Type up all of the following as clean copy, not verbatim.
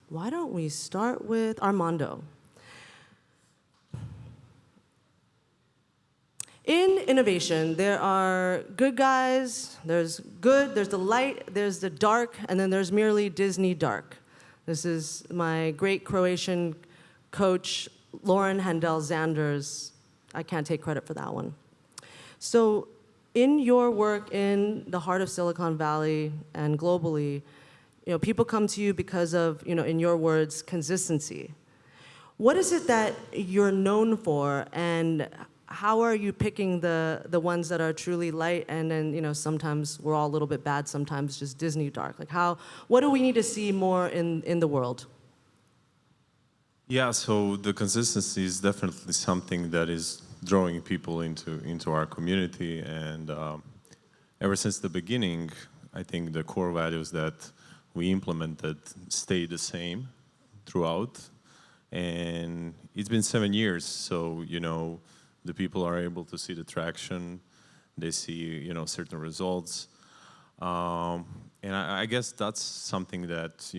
why don't we start with Armando? In innovation, there are good guys, there's good, there's the light, there's the dark, and then there's merely Disney dark. This is my great Croatian coach, Lauren Handel-Zanders. I can't take credit for that one. So in your work in the heart of Silicon Valley and globally, people come to you because of, in your words, consistency. What is it that you're known for, and how are you picking the ones that are truly light, and then sometimes we're all a little bit bad, sometimes just Disney dark? Like what do we need to see more in the world? Yeah, so the consistency is definitely something that is drawing people into our community, and ever since the beginning, I think the core values that we implemented stay the same throughout, and it's been 7 years, so the people are able to see the traction, they see certain results, and I guess that's something that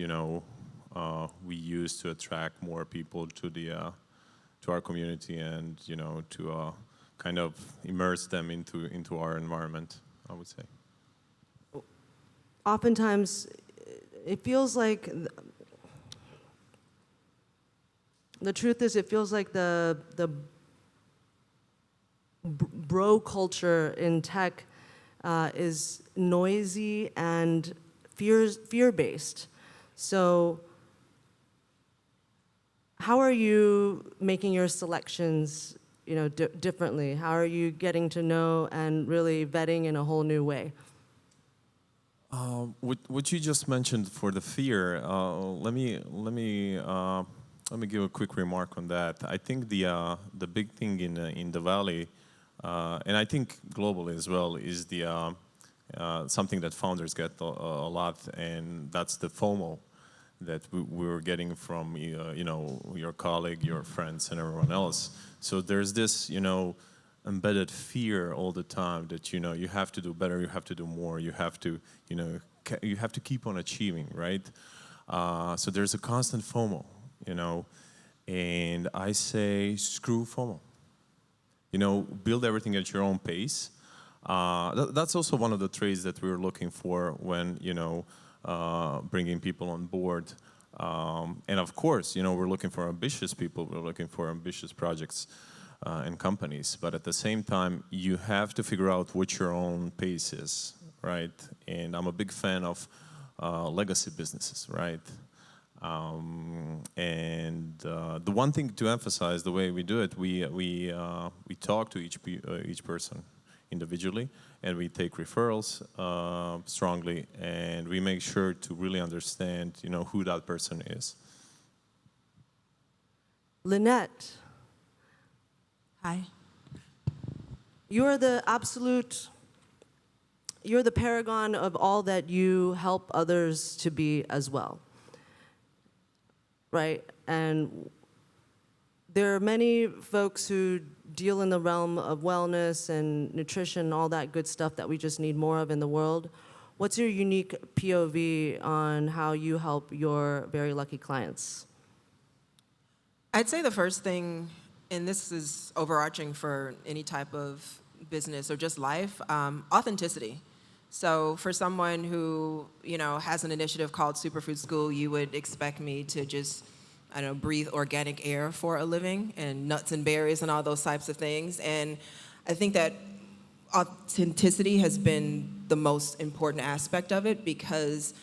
we use to attract more people to our community, and to kind of immerse them into our environment, I would say. Oftentimes, it feels like the truth is, it feels like the bro culture in tech is noisy and fear-based. So how are you making your selections differently? How are you getting to know and really vetting in a whole new way? What you just mentioned for the fear, let me give a quick remark on that. I think the big thing in the Valley, and I think globally as well, is the something that founders get a lot, and that's the FOMO that we were getting from your colleague, your friends, and everyone else. So there's this embedded fear all the time that you have to do better, you have to do more, you have to keep on achieving, right? So there's a constant FOMO, and I say screw FOMO. Build everything at your own pace. That's also one of the traits that we were looking for when bringing people on board. And of course, we're looking for ambitious people, we're looking for ambitious projects and companies, but at the same time, you have to figure out what your own pace is, right? And I'm a big fan of legacy businesses, right? And the one thing to emphasize, the way we do it, we talk to each person individually, and we take referrals strongly, and we make sure to really understand, who that person is. Lynnette. Hi. You're the paragon of all that you help others to be as well, right? And there are many folks who deal in the realm of wellness and nutrition, all that good stuff that we just need more of in the world. What's your unique POV on how you help your very lucky clients? I'd say the first thing, and this is overarching for any type of business or just life, authenticity. So for someone who, has an initiative called Superfood School, you would expect me to just, breathe organic air for a living, and nuts and berries and all those types of things. And I think that authenticity has been the most important aspect of it, because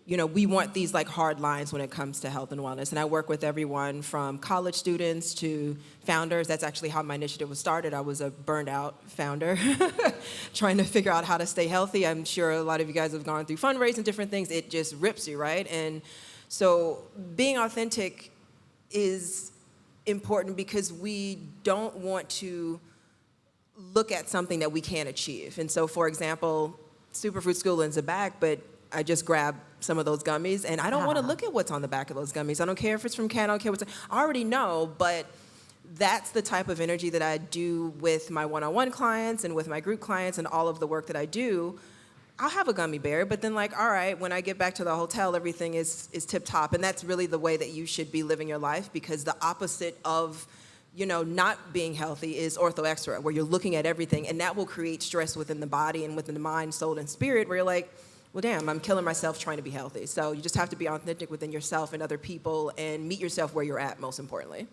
we want these hard lines when it comes to health and wellness. And I work with everyone from college students to founders. That's actually how my initiative was started. I was a burned out founder trying to figure out how to stay healthy. I'm sure a lot of you guys have gone through fundraising, different things. It just rips you, right? And so being authentic is important, because we don't want to look at something that we can't achieve. And so, for example, Superfood School is a bag, but I just grab some of those gummies, and I don't want to look at what's on the back of those gummies. I don't care if it's from Cat, I don't care what's. I already know, but that's the type of energy that I do with my one-on-one clients and with my group clients and all of the work that I do. I'll have a gummy bear, but then like, all right, when I get back to the hotel, everything is tip top. And that's really the way that you should be living your life, because the opposite of, not being healthy is orthoextra, where you're looking at everything, and that will create stress within the body and within the mind, soul, and spirit, where you're like, well, damn, I'm killing myself trying to be healthy. So you just have to be authentic within yourself and other people and meet yourself where you're at, most importantly.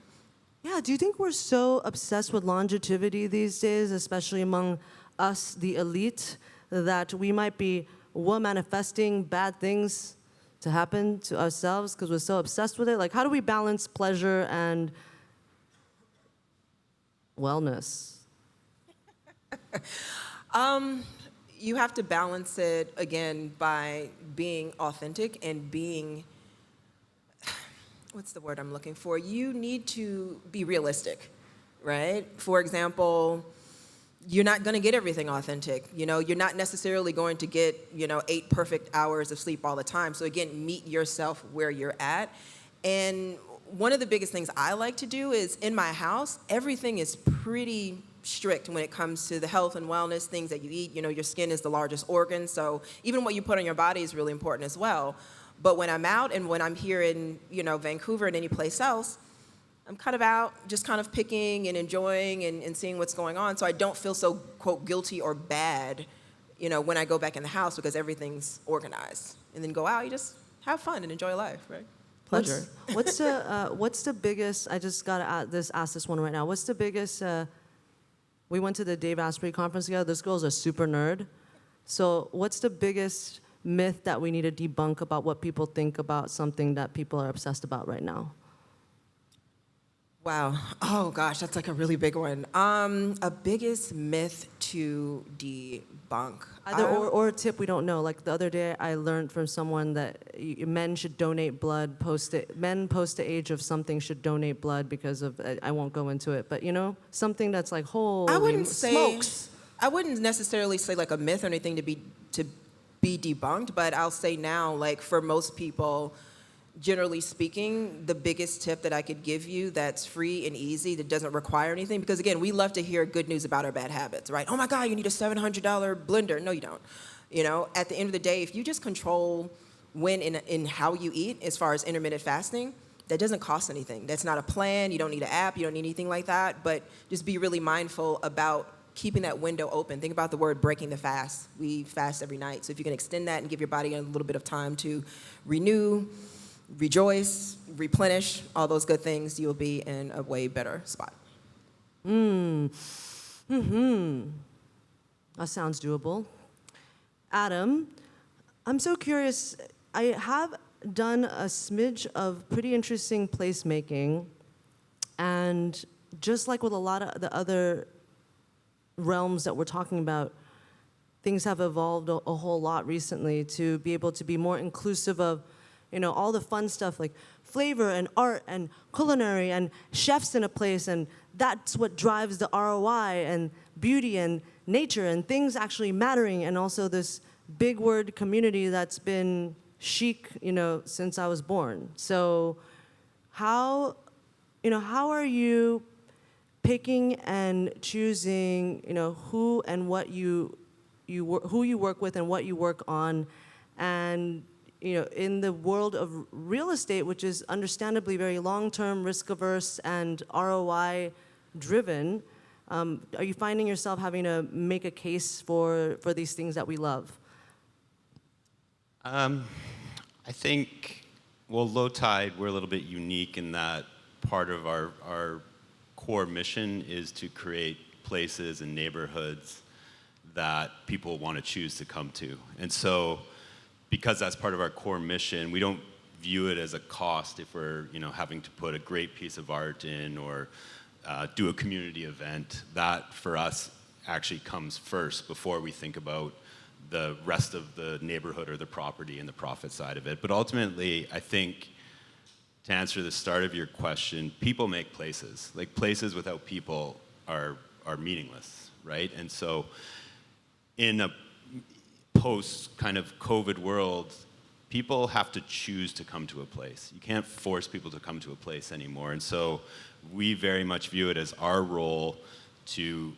Yeah, do you think we're so obsessed with longevity these days, especially among us, the elite, that we might be manifesting bad things to happen to ourselves because we're so obsessed with it? Like, how do we balance pleasure and wellness? You have to balance it, again, by being authentic and being, what's the word I'm looking for? You need to be realistic, right? For example, you're not going to get everything authentic. You're not necessarily going to get, 8 perfect hours of sleep all the time. So again, meet yourself where you're at. And one of the biggest things I like to do is, in my house, everything is pretty strict when it comes to the health and wellness, things that you eat. Your skin is the largest organ, so even what you put on your body is really important as well. But when I'm out and when I'm here in, Vancouver and any place else, I'm kind of out just kind of picking and enjoying and seeing what's going on, so I don't feel so, quote, guilty or bad, when I go back in the house, because everything's organized. And then go out, you just have fun and enjoy life, right? Pleasure. What's the biggest, I just got to ask this one right now. What's the biggest, we went to the Dave Asprey conference together. This girl's a super nerd. So what's the biggest myth that we need to debunk about what people think about something that people are obsessed about right now? Wow. Oh, gosh, that's like a really big one. A biggest myth to debunk. Either or a tip we don't know. Like the other day, I learned from someone that men should donate blood. Men post the age of something should donate blood because of. I won't go into it, but something that's like holy smokes. I wouldn't necessarily say like a myth or anything to be debunked, but I'll say now, like for most people, generally speaking, the biggest tip that I could give you that's free and easy, that doesn't require anything, because again, we love to hear good news about our bad habits, right? Oh my God, you need a $700 blender. No, you don't. At the end of the day, if you just control when and how you eat, as far as intermittent fasting, that doesn't cost anything. That's not a plan. You don't need an app. You don't need anything like that. But just be really mindful about keeping that window open. Think about the word breaking the fast. We fast every night. So if you can extend that and give your body a little bit of time to renew, rejoice, replenish, all those good things, you'll be in a way better spot. That sounds doable. Adam, I'm so curious. I have done a smidge of pretty interesting placemaking, and just like with a lot of the other realms that we're talking about, things have evolved a whole lot recently to be able to be more inclusive of all the fun stuff like flavor and art and culinary and chefs in a place, and that's what drives the ROI and beauty and nature and things actually mattering, and also this big word community that's been chic, since I was born. So how are you picking and choosing, who and what who you work with and what you work on, and in the world of real estate, which is understandably very long-term, risk-averse, and ROI-driven, are you finding yourself having to make a case for these things that we love? I think, Lowtide, we're a little bit unique in that part of our core mission is to create places and neighborhoods that people want to choose to come to. And so, because that's part of our core mission, we don't view it as a cost if we're having to put a great piece of art in or do a community event. That for us actually comes first before we think about the rest of the neighborhood or the property and the profit side of it. But ultimately, I think to answer the start of your question, people make places. Like places without people are meaningless, right? And so in a post kind of COVID world, people have to choose to come to a place. You can't force people to come to a place anymore. And so we very much view it as our role to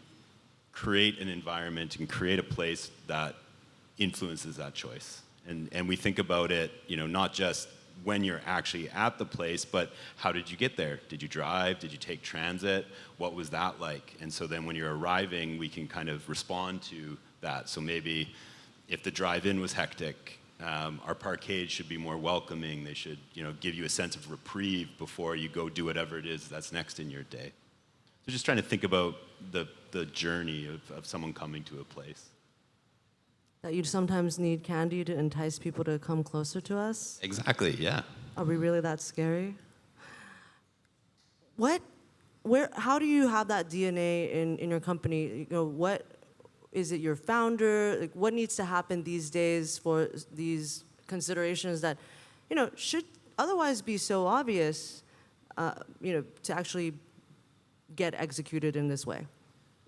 create an environment and create a place that influences that choice. And we think about it, not just when you're actually at the place, but how did you get there? Did you drive? Did you take transit? What was that like? And so then when you're arriving, we can kind of respond to that. So maybe if the drive-in was hectic, our parkades should be more welcoming. They should, give you a sense of reprieve before you go do whatever it is that's next in your day. So just trying to think about the journey of someone coming to a place. That you sometimes need candy to entice people to come closer to us? Exactly, yeah. Are we really that scary? How do you have that DNA in your company? What is it, your founder? Like, what needs to happen these days for these considerations that, should otherwise be so obvious, to actually get executed in this way?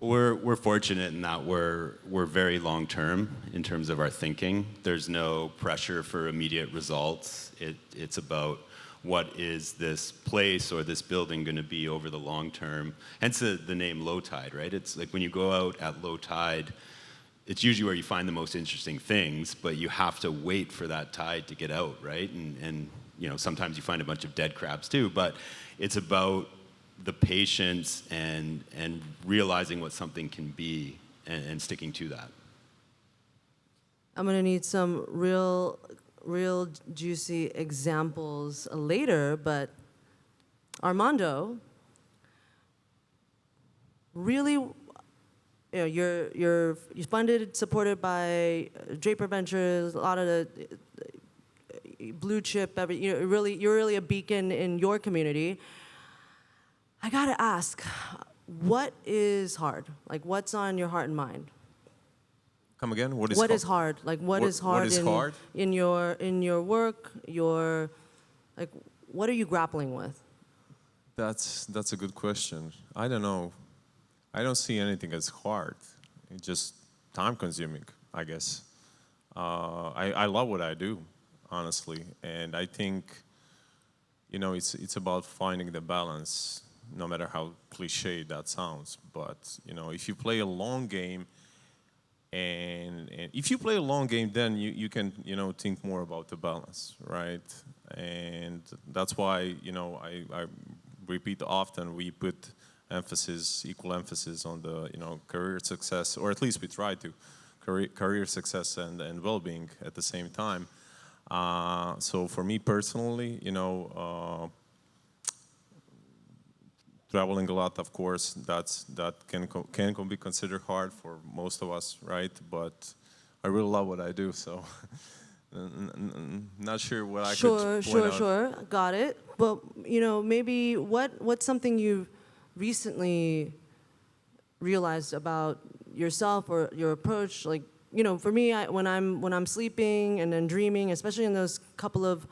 We're fortunate in that we're very long term in terms of our thinking. There's no pressure for immediate results. It's about what is this place or this building going to be over the long term. Hence the name Lowtide, right? It's like when you go out at low tide, it's usually where you find the most interesting things, but you have to wait for that tide to get out, right? And sometimes you find a bunch of dead crabs too, but it's about the patience and realizing what something can be and sticking to that. I'm gonna need some real juicy examples later, but Armando, really, you're funded, supported by Draper Ventures, a lot of the blue chip, you're really a beacon in your community. I gotta ask, what is hard? Like, what's on your heart and mind? Come again? What is hard? Like, what is hard in your work? What are you grappling with? That's a good question. I don't know. I don't see anything as hard. It's just time consuming, I guess. I love what I do, honestly, and I think, it's about finding the balance. No matter how cliche that sounds, but if you play a long game, and if you play a long game, then you can think more about the balance, right? And that's why I repeat often, we put equal emphasis on the career success, or at least we try to career success and well-being at the same time. So for me personally, traveling a lot, of course, that can be considered hard for most of us, right? But I really love what I do, so not sure what I could point out. Sure, got it. But maybe what's something you've recently realized about yourself or your approach? Like, for me, when I'm sleeping and then dreaming, especially in those couple of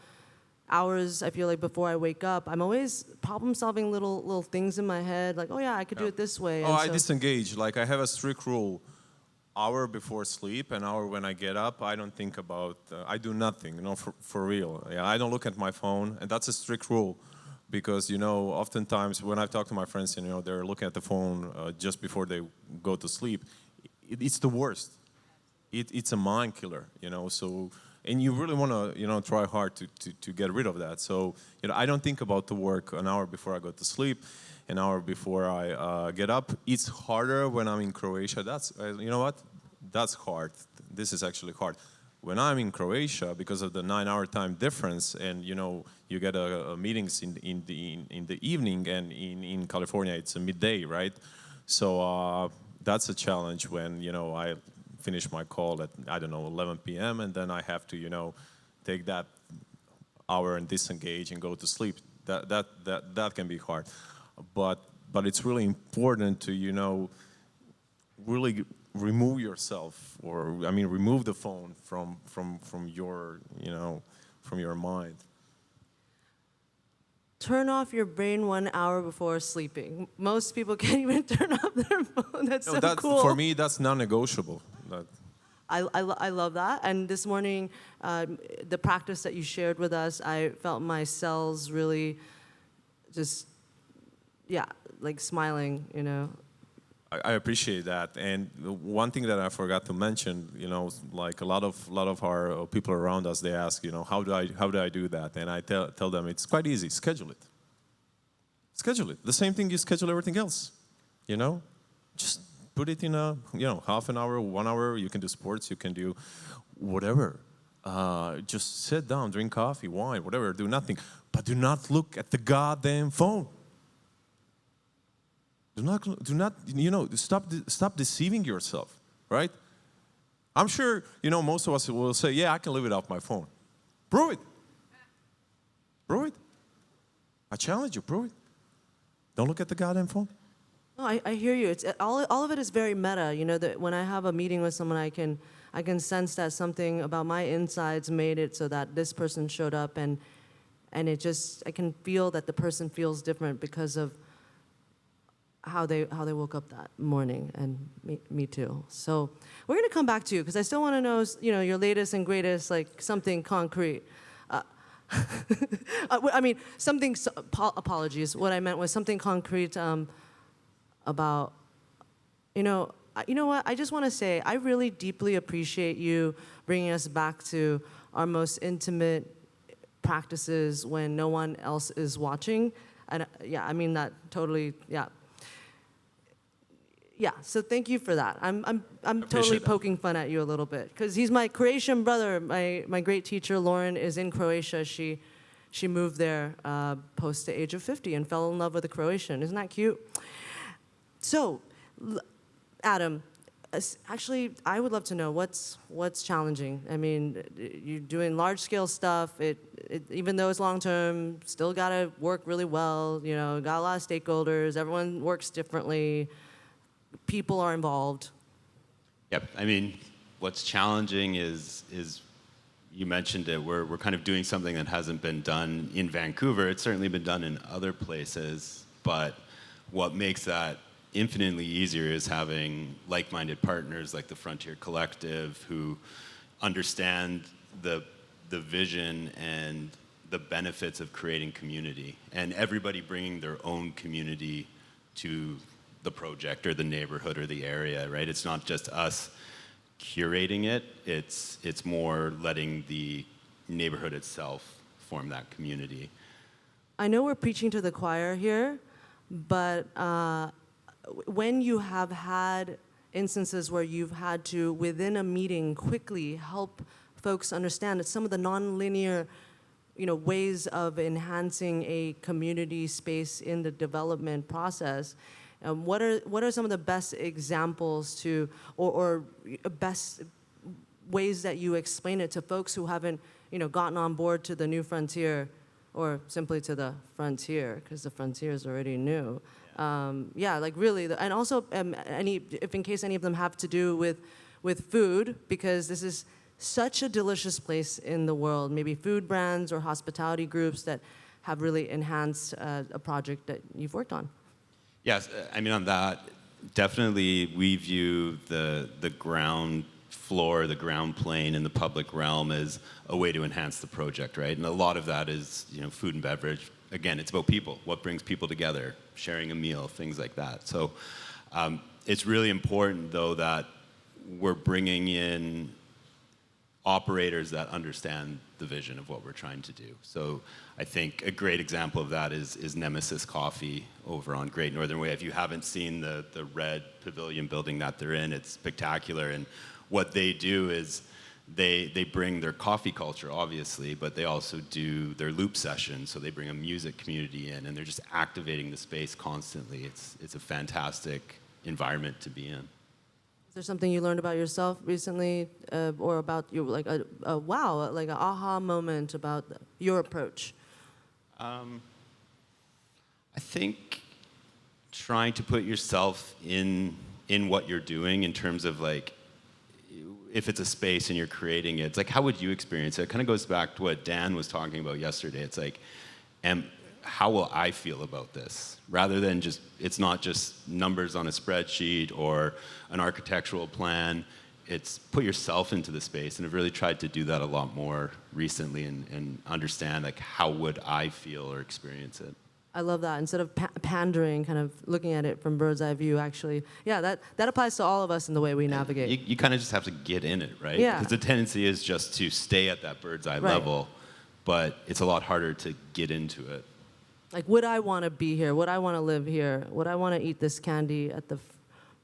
hours, I feel like before I wake up, I'm always problem solving little things in my head, like, oh yeah, I could do it this way. I disengage. Like, I have a strict rule: hour before sleep, an hour when I get up. I don't think about. I do nothing. For real. Yeah, I don't look at my phone, and that's a strict rule, because oftentimes when I talk to my friends, they're looking at the phone just before they go to sleep. It's the worst. It's a mind killer. So. And you really want to, try hard to get rid of that. So, I don't think about the work an hour before I go to sleep, an hour before I get up. It's harder when I'm in Croatia. That's, what? That's hard. This is actually hard. When I'm in Croatia, because of the 9-hour time difference, and you get meetings in the evening, and in California it's a midday, right? So that's a challenge when I finish my call at 11 p.m. and then I have to take that hour and disengage and go to sleep. That can be hard, but it's really important to really remove yourself, or remove the phone from your from your mind. Turn off your brain 1 hour before sleeping. Most people can't even turn off their phone. That's cool. For me, that's non-negotiable. I love that. And this morning, the practice that you shared with us, I felt my cells really just, like smiling, I appreciate that. And one thing that I forgot to mention, like a lot of our people around us, they ask, how do I do that? And I tell them it's quite easy. Schedule it. Schedule it. The same thing you schedule everything else. Just put it in a half an hour, 1 hour. You can do sports. You can do whatever. Just sit down, drink coffee, wine, whatever. Do nothing, but do not look at the goddamn phone. Do not, stop deceiving yourself, right? I'm sure, most of us will say, yeah, I can live without my phone. Prove it. Prove it. I challenge you, prove it. Don't look at the goddamn phone. No, I hear you. It's all of it is very meta. That when I have a meeting with someone, I can sense that something about my insides made it so that this person showed up, and I can feel that the person feels different because of how they woke up that morning, and me too. So we're gonna come back to you because I still want to know, your latest and greatest, like something concrete. I mean, something. Apologies. What I meant was something concrete about, you know what? I just want to say I really deeply appreciate you bringing us back to our most intimate practices when no one else is watching. And yeah, I mean that totally. Yeah. Yeah, so thank you for that. I'm totally poking fun at you a little bit because he's my Croatian brother. My great teacher Lauren is in Croatia. She moved there post the age of 50 and fell in love with a Croatian. Isn't that cute? So, Adam, actually, I would love to know what's challenging. I mean, you're doing large scale stuff. It even though it's long term, still gotta work really well. Got a lot of stakeholders. Everyone works differently. People are involved. Yep. I mean, what's challenging is you mentioned it. We're kind of doing something that hasn't been done in Vancouver. It's certainly been done in other places, but what makes that infinitely easier is having like-minded partners like the Frontier Collective who understand the vision and the benefits of creating community, and everybody bringing their own community to the project or the neighborhood or the area, right? It's not just us curating it, it's more letting the neighborhood itself form that community. I know we're preaching to the choir here, but when you have had instances where you've had to, within a meeting, quickly help folks understand that some of the nonlinear ways of enhancing a community space in the development process, what are some of the best examples or best ways that you explain it to folks who haven't gotten on board to the new frontier, or simply to the frontier because the frontier is already new? Like really, and also if in case any of them have to do with food, because this is such a delicious place in the world. Maybe food brands or hospitality groups that have really enhanced a project that you've worked on. Yes, I mean on that, definitely we view the ground floor, the ground plane in the public realm as a way to enhance the project, right? And a lot of that is, food and beverage. Again, it's about people, what brings people together, sharing a meal, things like that. So it's really important, though, that we're bringing in operators that understand the vision of what we're trying to do. So I think a great example of that is Nemesis Coffee over on Great Northern Way. If you haven't seen the red pavilion building that they're in, it's spectacular. And what they do is they bring their coffee culture, obviously, but they also do their loop sessions. So they bring a music community in, and they're just activating the space constantly. It's a fantastic environment to be in. Is there something you learned about yourself recently, or about your like a wow, like an aha moment about your approach? I think trying to put yourself in what you're doing in terms of like, if it's a space and you're creating it, it's like, how would you experience it? It kind of goes back to what Dan was talking about yesterday. It's like, how will I feel about this? Rather than just, it's not just numbers on a spreadsheet or an architectural plan. It's put yourself into the space, and I've really tried to do that a lot more recently and understand like how would I feel or experience it. I love that. Instead of pandering, kind of looking at it from bird's eye view, actually. Yeah, that applies to all of us in the way we navigate. You kind of just have to get in it, right? Yeah. Because the tendency is just to stay at that bird's eye level, but it's a lot harder to get into it. Like, would I want to be here? Would I want to live here? Would I want to eat this candy at the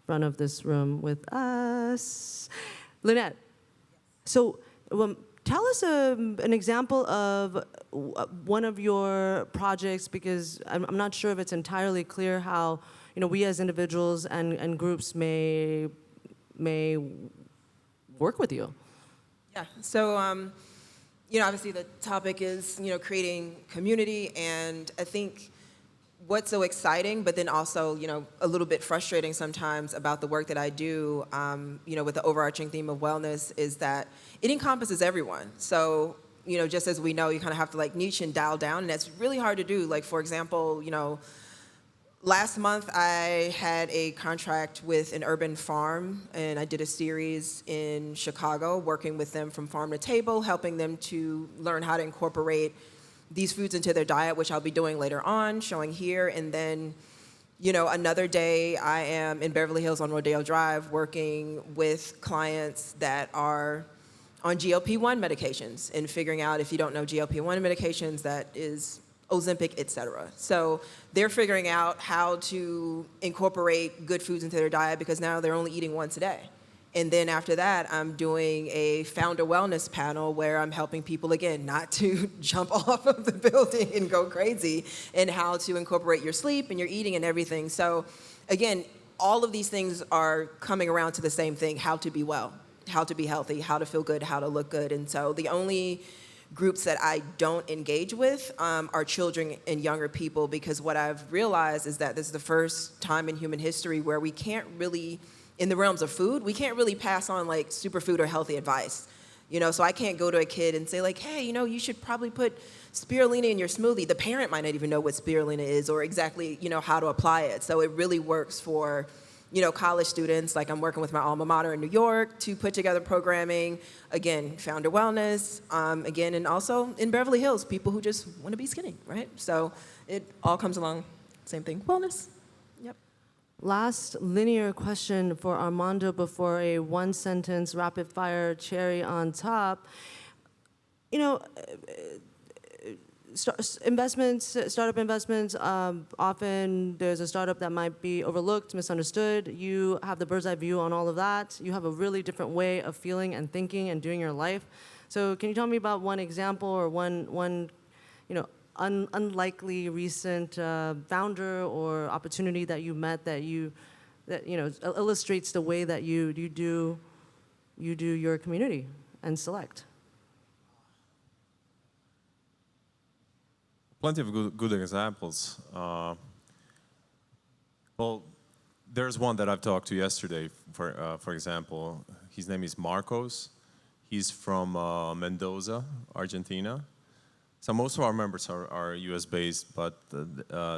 front of this room with us? Lynnette, so tell us an example of one of your projects, because I'm not sure if it's entirely clear how we as individuals and groups may work with you. Yeah. So, obviously the topic is, creating community, and I think what's so exciting, but then also, a little bit frustrating sometimes about the work that I do, with the overarching theme of wellness, is that it encompasses everyone. So, just as we know, you kind of have to niche and dial down, and that's really hard to do. Like, for example, last month I had a contract with an urban farm, and I did a series in Chicago working with them from farm to table, helping them to learn how to incorporate these foods into their diet, which I'll be doing later on, showing here. And then, another day I am in Beverly Hills on Rodeo Drive working with clients that are on GLP-1 medications and figuring out, if you don't know GLP-1 medications, that is Ozempic, et cetera. So they're figuring out how to incorporate good foods into their diet because now they're only eating once a day. And then after that, I'm doing a founder wellness panel where I'm helping people, again, not to jump off of the building and go crazy, and how to incorporate your sleep and your eating and everything. So again, all of these things are coming around to the same thing: how to be well, how to be healthy, how to feel good, how to look good. And so the only groups that I don't engage with are children and younger people, because what I've realized is that this is the first time in human history where we can't really, in the realms of food, we can't really pass on superfood or healthy advice. So I can't go to a kid and say hey, you should probably put spirulina in your smoothie. The parent might not even know what spirulina is or exactly, how to apply it. So it really works for college students. Like, I'm working with my alma mater in New York to put together programming, again, founder wellness, again, and also in Beverly Hills, people who just want to be skinny, right? So it all comes along, same thing, wellness. Yep. Last linear question for Armando before a one-sentence rapid-fire cherry on top. Startup investments, often there's a startup that might be overlooked, misunderstood. You have the bird's eye view on all of that. You have a really different way of feeling and thinking and doing your life. So can you tell me about one example or one unlikely recent founder or opportunity that you met that illustrates the way that you do your community and select? Plenty of good examples. Well, there's one that I've talked to yesterday, for example. His name is Marcos. He's from Mendoza, Argentina. So most of our members are US-based, but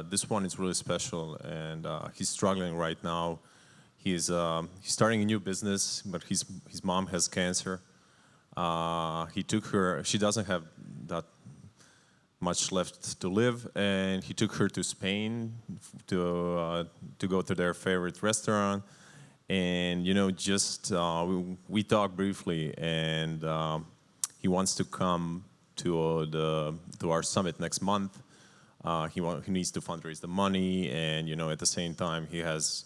this one is really special, and he's struggling right now. He's starting a new business, but his mom has cancer. He took her. She doesn't have that much left to live, and he took her to Spain to go to their favorite restaurant, and we talked briefly, and he wants to come to our summit next month. He needs to fundraise the money, and at the same time he has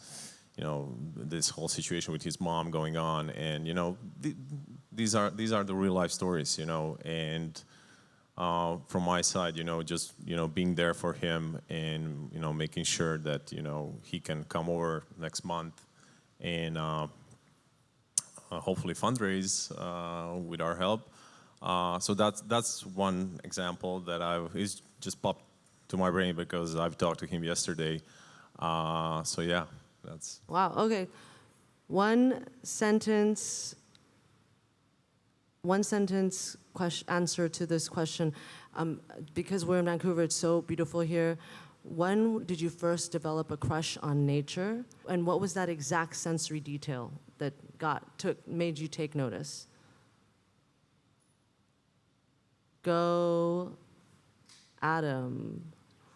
this whole situation with his mom going on, and these are the real life stories, and from my side, just being there for him and making sure that he can come over next month and hopefully fundraise with our help. So that's one example that he's just popped to my brain because I've talked to him yesterday. So yeah, that's. Wow. Okay, one sentence answer to this question. Because we're in Vancouver, it's so beautiful here. When did you first develop a crush on nature? And what was that exact sensory detail that made you take notice? Go, Adam.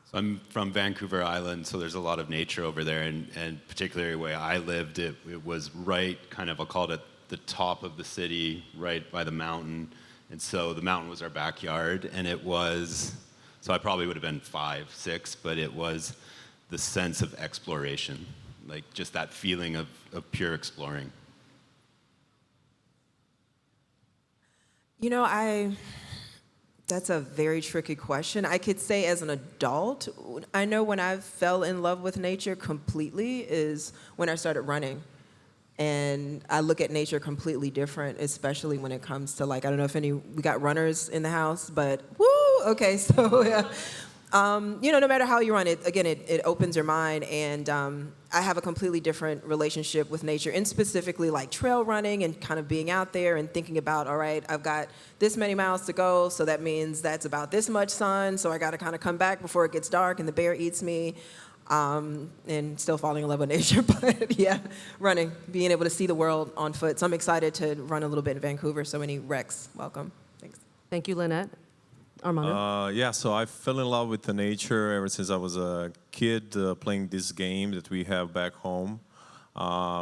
So I'm from Vancouver Island, so there's a lot of nature over there, and particularly where I lived, it was right, kind of, I'll call it the top of the city, right by the mountain. And so the mountain was our backyard, and it was, so I probably would have been 5, 6, but it was the sense of exploration, like just that feeling of pure exploring. You know, that's a very tricky question. I could say as an adult, I know when I fell in love with nature completely is when I started running. And I look at nature completely different, especially when it comes to, like, I don't know if we got runners in the house, but woo, okay, so yeah. You know, no matter how you run it, again, it opens your mind, and I have a completely different relationship with nature, and specifically like trail running and kind of being out there and thinking about, all right, I've got this many miles to go, so that means that's about this much sun, so I got to kind of come back before it gets dark and the bear eats me, and still falling in love with nature, but yeah, running, being able to see the world on foot. So I'm excited to run a little bit in Vancouver, so any Rex, welcome. Thanks. Thank you, Lynnette. Armando? Yeah, so I fell in love with the nature ever since I was a kid, playing this game that we have back home,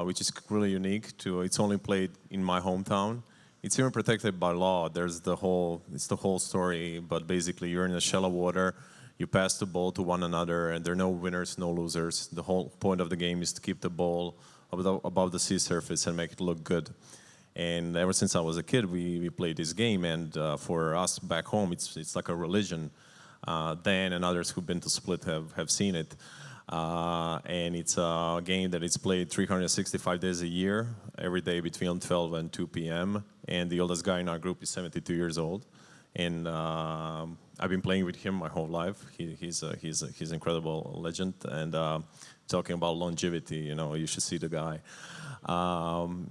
which is really unique. It's only played in my hometown. It's even protected by law. It's the whole story, but basically you're in a shallow water, you pass the ball to one another, and there are no winners, no losers. The whole point of the game is to keep the ball above the sea surface and make it look good. And ever since I was a kid, we played this game, and for us back home, it's like a religion. Dan and others who've been to Split have seen it. And it's a game that is played 365 days a year, every day between 12 and 2 p.m. And the oldest guy in our group is 72 years old. And I've been playing with him my whole life. He's an incredible legend. And talking about longevity, you should see the guy.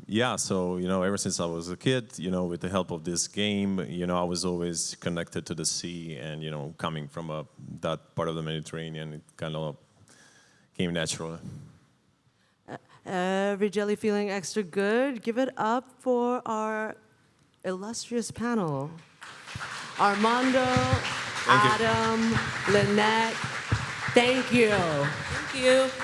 Yeah, so, ever since I was a kid, with the help of this game, I was always connected to the sea, and, coming from that part of the Mediterranean, it kind of came naturally. Every jelly feeling extra good. Give it up for our illustrious panel. Armando, Adam, Lynnette, thank you. Thank you.